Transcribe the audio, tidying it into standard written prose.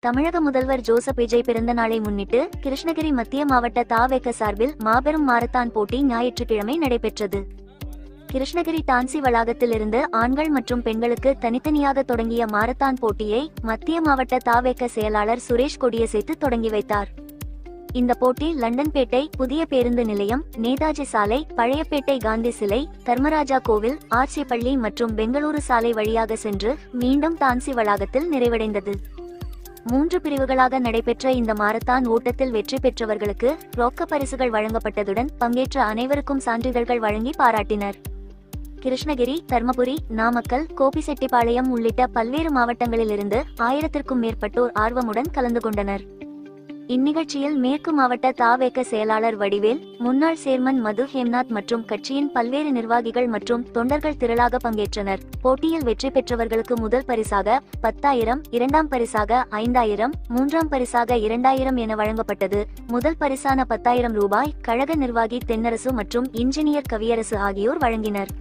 தமிழக முதல்வர் ஜோசப் விஜய் பிறந்த நாளை முன்னிட்டு கிருஷ்ணகிரி மத்திய மாவட்ட த.வே.க சார்பில் மாபெரும் மாரத்தான் போட்டி ஞாயிற்றுக்கிழமை நடைபெற்றது. கிருஷ்ணகிரி டான்சி வளாகத்தில் இருந்து ஆண்கள் மற்றும் பெண்களுக்கு தனித்தனியாக தொடங்கிய மாரத்தான் போட்டியை மத்திய மாவட்ட த.வே.க செயலாளர் சுரேஷ் கொடியசைத்து தொடங்கி வைத்தார். இந்த போட்டி லண்டன்பேட்டை, புதிய பேருந்து நிலையம், நேதாஜி சாலை, பழையப்பேட்டை காந்தி சிலை, தர்மராஜா கோவில், ஆர்சிப்பள்ளி மற்றும் பெங்களூரு சாலை வழியாக சென்று மீண்டும் டான்சி வளாகத்தில் நிறைவடைந்தது. 3 பிரிவுகளாக நடைபெற்ற இந்த மாரத்தான் ஓட்டத்தில் வெற்றி பெற்றவர்களுக்கு ரொக்க பரிசுகள் வழங்கப்பட்டதுடன் பங்கேற்ற அனைவருக்கும் சான்றிதழ்கள் வழங்கி பாராட்டினர். கிருஷ்ணகிரி, தர்மபுரி, நாமக்கல், கோபிசெட்டிப்பாளையம் உள்ளிட்ட பல்வேறு மாவட்டங்களிலிருந்து 1000க்கும் மேற்பட்டோர் ஆர்வமுடன் கலந்து கொண்டனர். இந்நிகழ்ச்சியில் மேற்கு மாவட்ட த.வே.க செயலாளர் வடிவேல், முன்னாள் சேர்மன் மது ஹேம்நாத் மற்றும் கட்சியின் பல்வேறு நிர்வாகிகள் மற்றும் தொண்டர்கள் திரளாக பங்கேற்றனர். போட்டியில் வெற்றி பெற்றவர்களுக்கு முதல் பரிசாக 10,000, இரண்டாம் பரிசாக 5,000, மூன்றாம் பரிசாக 2,000 என வழங்கப்பட்டது. முதல் பரிசான 10,000 ரூபாய் கழக நிர்வாகி தென்னரசு மற்றும் இன்ஜினியர் கவியரசு ஆகியோர் வழங்கினர்.